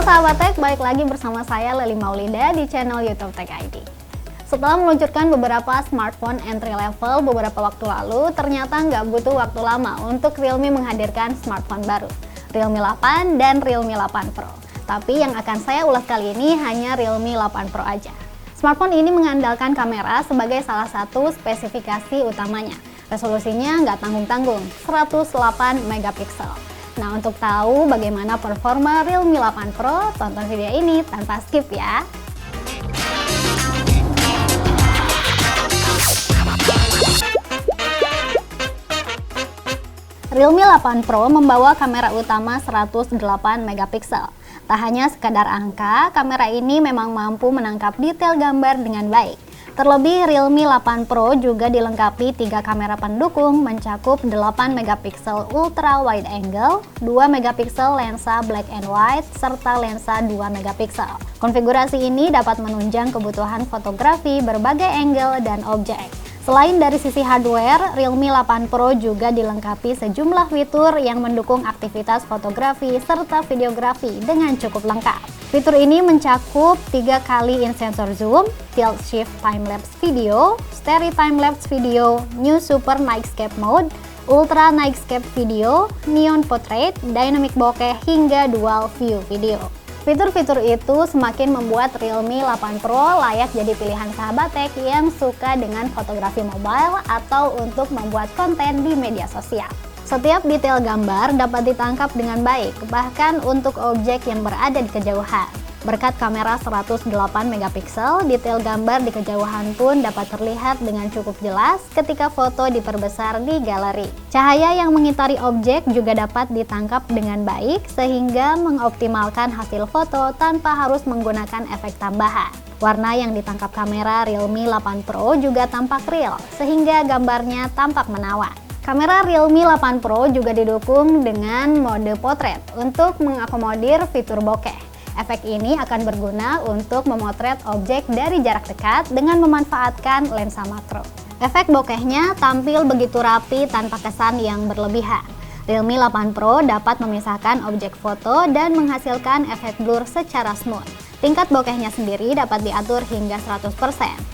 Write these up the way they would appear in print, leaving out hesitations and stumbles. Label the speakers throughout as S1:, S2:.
S1: sahabat Tech, balik lagi bersama saya Lely Maulida di channel YouTube Tech ID. Setelah meluncurkan beberapa smartphone entry level beberapa waktu lalu, ternyata nggak butuh waktu lama untuk Realme menghadirkan smartphone baru, Realme 8 dan Realme 8 Pro. Tapi yang akan saya ulas kali ini hanya Realme 8 Pro aja. Smartphone ini mengandalkan kamera sebagai salah satu spesifikasi utamanya. Resolusinya nggak tanggung-tanggung, 108 megapiksel. Nah, untuk tahu bagaimana performa Realme 8 Pro, tonton video ini tanpa skip ya. Realme 8 Pro membawa kamera utama 108 megapiksel. Tak hanya sekadar angka, kamera ini memang mampu menangkap detail gambar dengan baik. Terlebih, Realme 8 Pro juga dilengkapi 3 kamera pendukung mencakup 8 megapiksel ultra wide angle, 2 megapiksel lensa black and white, serta lensa 2 megapiksel. Konfigurasi ini dapat menunjang kebutuhan fotografi berbagai angle dan objek. Selain dari sisi hardware, Realme 8 Pro juga dilengkapi sejumlah fitur yang mendukung aktivitas fotografi serta videografi dengan cukup lengkap. Fitur ini mencakup 3 kali in-sensor zoom, tilt shift time-lapse video, stereo time-lapse video, new super nightscape mode, ultra nightscape video, neon portrait, dynamic bokeh, hingga dual view video. Fitur-fitur itu semakin membuat Realme 8 Pro layak jadi pilihan sahabat tech yang suka dengan fotografi mobile atau untuk membuat konten di media sosial. Setiap detail gambar dapat ditangkap dengan baik, bahkan untuk objek yang berada di kejauhan. Berkat kamera 108 megapiksel, detail gambar di kejauhan pun dapat terlihat dengan cukup jelas ketika foto diperbesar di galeri. Cahaya yang mengitari objek juga dapat ditangkap dengan baik sehingga mengoptimalkan hasil foto tanpa harus menggunakan efek tambahan. Warna yang ditangkap kamera Realme 8 Pro juga tampak real, sehingga gambarnya tampak menawan. Kamera Realme 8 Pro juga didukung dengan mode potret untuk mengakomodir fitur bokeh. Efek ini akan berguna untuk memotret objek dari jarak dekat dengan memanfaatkan lensa makro. Efek bokehnya tampil begitu rapi tanpa kesan yang berlebihan. Realme 8 Pro dapat memisahkan objek foto dan menghasilkan efek blur secara smooth. Tingkat bokehnya sendiri dapat diatur hingga 100%,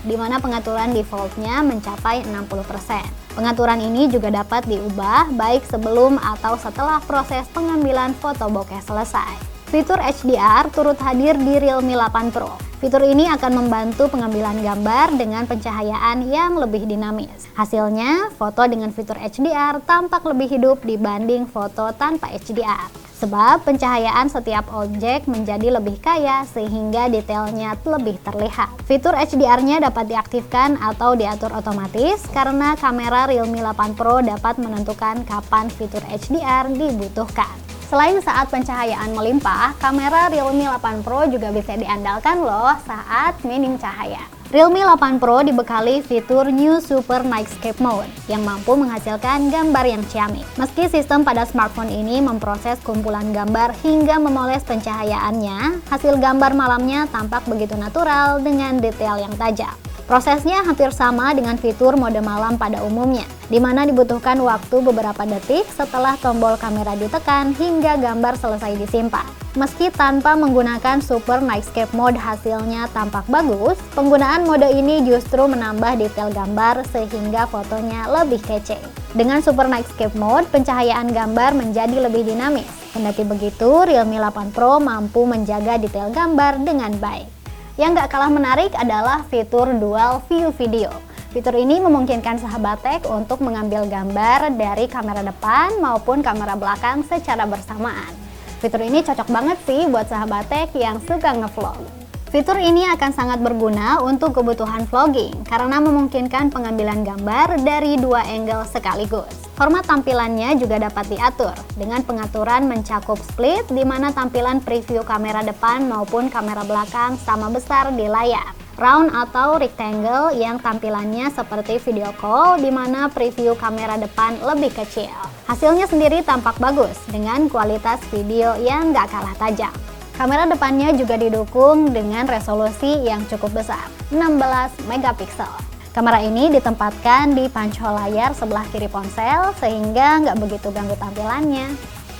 S1: di mana pengaturan defaultnya mencapai 60%. Pengaturan ini juga dapat diubah baik sebelum atau setelah proses pengambilan foto bokeh selesai. Fitur HDR turut hadir di Realme 8 Pro. Fitur ini akan membantu pengambilan gambar dengan pencahayaan yang lebih dinamis. Hasilnya, foto dengan fitur HDR tampak lebih hidup dibanding foto tanpa HDR. Sebab pencahayaan setiap objek menjadi lebih kaya sehingga detailnya lebih terlihat. Fitur HDR-nya dapat diaktifkan atau diatur otomatis karena kamera Realme 8 Pro dapat menentukan kapan fitur HDR dibutuhkan. Selain saat pencahayaan melimpah, kamera Realme 8 Pro juga bisa diandalkan loh saat minim cahaya. Realme 8 Pro dibekali fitur New Super Nightscape Mode yang mampu menghasilkan gambar yang ciamik. Meski sistem pada smartphone ini memproses kumpulan gambar hingga memoles pencahayaannya, hasil gambar malamnya tampak begitu natural dengan detail yang tajam. Prosesnya hampir sama dengan fitur mode malam pada umumnya, di mana dibutuhkan waktu beberapa detik setelah tombol kamera ditekan hingga gambar selesai disimpan. Meski tanpa menggunakan Super Nightscape Mode hasilnya tampak bagus, penggunaan mode ini justru menambah detail gambar sehingga fotonya lebih kece. Dengan Super Nightscape Mode, pencahayaan gambar menjadi lebih dinamis. Kendati begitu, Realme 8 Pro mampu menjaga detail gambar dengan baik. Yang gak kalah menarik adalah fitur dual view video. Fitur ini memungkinkan sahabat tech untuk mengambil gambar dari kamera depan maupun kamera belakang secara bersamaan. Fitur ini cocok banget sih buat sahabat tech yang suka ngevlog. Fitur ini akan sangat berguna untuk kebutuhan vlogging karena memungkinkan pengambilan gambar dari 2 angle sekaligus. Format tampilannya juga dapat diatur dengan pengaturan mencakup split di mana tampilan preview kamera depan maupun kamera belakang sama besar di layar. Round atau rectangle yang tampilannya seperti video call di mana preview kamera depan lebih kecil. Hasilnya sendiri tampak bagus dengan kualitas video yang gak kalah tajam. Kamera depannya juga didukung dengan resolusi yang cukup besar, 16 megapiksel. Kamera ini ditempatkan di pancol layar sebelah kiri ponsel sehingga nggak begitu ganggu tampilannya.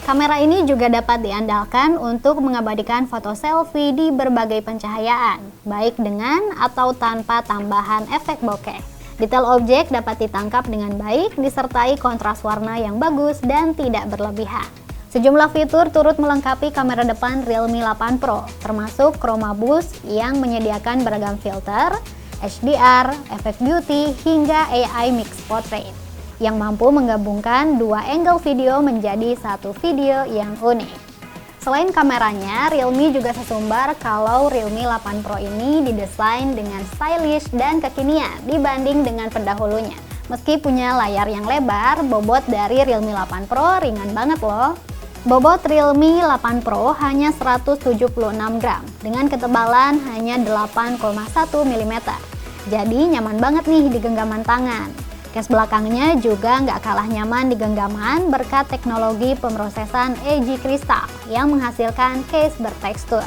S1: Kamera ini juga dapat diandalkan untuk mengabadikan foto selfie di berbagai pencahayaan, baik dengan atau tanpa tambahan efek bokeh. Detail objek dapat ditangkap dengan baik, disertai kontras warna yang bagus dan tidak berlebihan. Sejumlah fitur turut melengkapi kamera depan Realme 8 Pro, termasuk Chroma Boost yang menyediakan beragam filter, HDR, efek beauty, hingga AI Mix Portrait yang mampu menggabungkan dua angle video menjadi satu video yang unik. Selain kameranya, Realme juga sesumbar kalau Realme 8 Pro ini didesain dengan stylish dan kekinian dibanding dengan pendahulunya. Meski punya layar yang lebar, bobot dari Realme 8 Pro ringan banget loh. Bobot Realme 8 Pro hanya 176 gram dengan ketebalan hanya 8,1 mm. Jadi nyaman banget nih di genggaman tangan. Case belakangnya juga nggak kalah nyaman di genggaman berkat teknologi pemrosesan EG Crystal yang menghasilkan case bertekstur.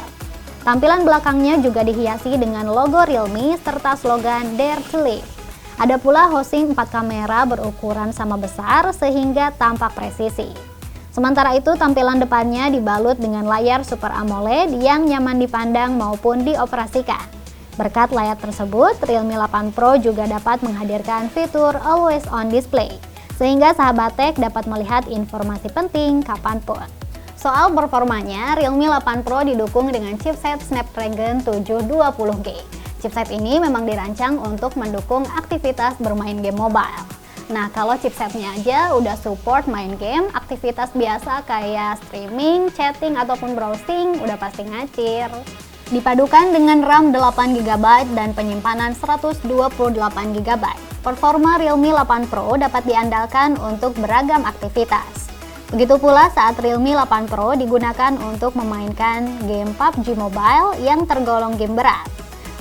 S1: Tampilan belakangnya juga dihiasi dengan logo Realme serta slogan Dare to Live. Ada pula housing 4 kamera berukuran sama besar sehingga tampak presisi. Sementara itu tampilan depannya dibalut dengan layar Super AMOLED yang nyaman dipandang maupun dioperasikan. Berkat layar tersebut, Realme 8 Pro juga dapat menghadirkan fitur Always On Display, sehingga sahabat tech dapat melihat informasi penting kapanpun. Soal performanya, Realme 8 Pro didukung dengan chipset Snapdragon 720G. Chipset ini memang dirancang untuk mendukung aktivitas bermain game mobile. Nah, kalau chipsetnya aja udah support main game, aktivitas biasa kayak streaming, chatting, ataupun browsing udah pasti ngacir. Dipadukan dengan RAM 8GB dan penyimpanan 128GB, performa Realme 8 Pro dapat diandalkan untuk beragam aktivitas. Begitu pula saat Realme 8 Pro digunakan untuk memainkan game PUBG Mobile yang tergolong game berat.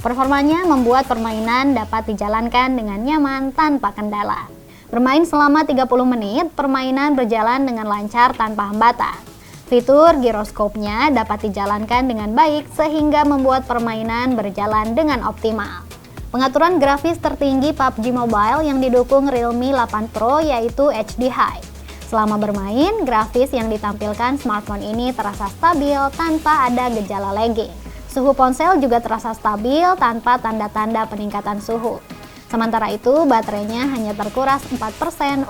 S1: Performanya membuat permainan dapat dijalankan dengan nyaman tanpa kendala. Bermain selama 30 menit, permainan berjalan dengan lancar tanpa hambatan. Fitur giroskopnya dapat dijalankan dengan baik sehingga membuat permainan berjalan dengan optimal. Pengaturan grafis tertinggi PUBG Mobile yang didukung Realme 8 Pro yaitu HD High. Selama bermain, grafis yang ditampilkan smartphone ini terasa stabil tanpa ada gejala lagging. Suhu ponsel juga terasa stabil tanpa tanda-tanda peningkatan suhu. Sementara itu, baterainya hanya terkuras 4%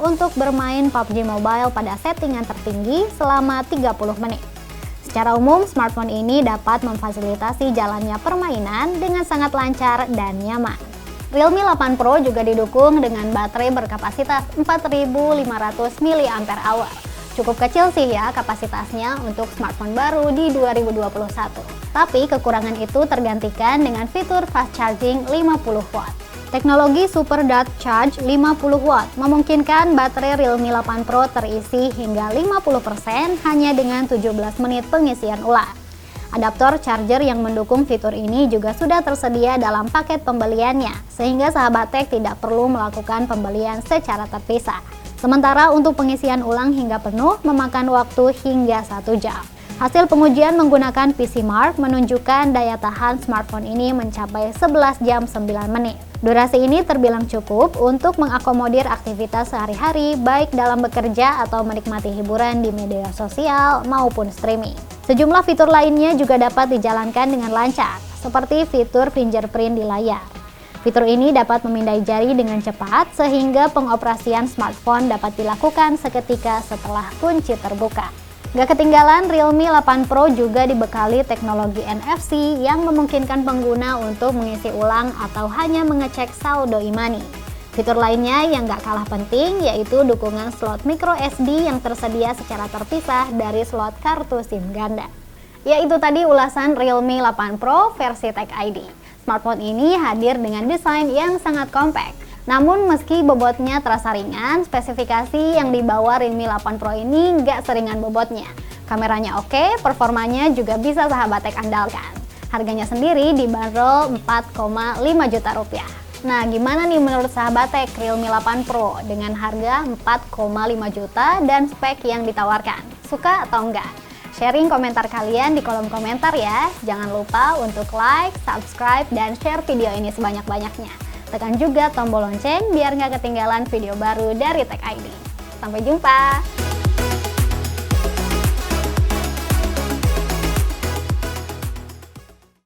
S1: untuk bermain PUBG Mobile pada settingan tertinggi selama 30 menit. Secara umum, smartphone ini dapat memfasilitasi jalannya permainan dengan sangat lancar dan nyaman. Realme 8 Pro juga didukung dengan baterai berkapasitas 4500 mAh. Cukup kecil sih ya kapasitasnya untuk smartphone baru di 2021. Tapi kekurangan itu tergantikan dengan fitur fast charging 50W. Teknologi Super Dart Charge 50W memungkinkan baterai Realme 8 Pro terisi hingga 50% hanya dengan 17 menit pengisian ulang. Adaptor charger yang mendukung fitur ini juga sudah tersedia dalam paket pembeliannya, sehingga sahabat tech tidak perlu melakukan pembelian secara terpisah. Sementara untuk pengisian ulang hingga penuh memakan waktu hingga 1 jam. Hasil pengujian menggunakan PCMark menunjukkan daya tahan smartphone ini mencapai 11 jam 9 menit. Durasi ini terbilang cukup untuk mengakomodir aktivitas sehari-hari baik dalam bekerja atau menikmati hiburan di media sosial maupun streaming. Sejumlah fitur lainnya juga dapat dijalankan dengan lancar, seperti fitur fingerprint di layar. Fitur ini dapat memindai jari dengan cepat sehingga pengoperasian smartphone dapat dilakukan seketika setelah kunci terbuka. Gak ketinggalan, Realme 8 Pro juga dibekali teknologi NFC yang memungkinkan pengguna untuk mengisi ulang atau hanya mengecek saldo e-money. Fitur lainnya yang gak kalah penting yaitu dukungan slot micro SD yang tersedia secara terpisah dari slot kartu SIM ganda. Ya, itu tadi ulasan Realme 8 Pro versi Tech ID. Smartphone ini hadir dengan desain yang sangat compact. Namun meski bobotnya terasa ringan, spesifikasi yang dibawa Realme 8 Pro ini nggak seringan bobotnya. Kameranya oke, performanya juga bisa sahabat tech andalkan. Harganya sendiri dibanderol 4,5 juta rupiah. Nah, gimana nih menurut sahabat tech Realme 8 Pro dengan harga 4,5 juta dan spek yang ditawarkan? Suka atau enggak? Sharing komentar kalian di kolom komentar ya. Jangan lupa untuk like, subscribe, dan share video ini sebanyak-banyaknya. Tekan juga tombol lonceng biar nggak ketinggalan video baru dari Tech ID. Sampai jumpa!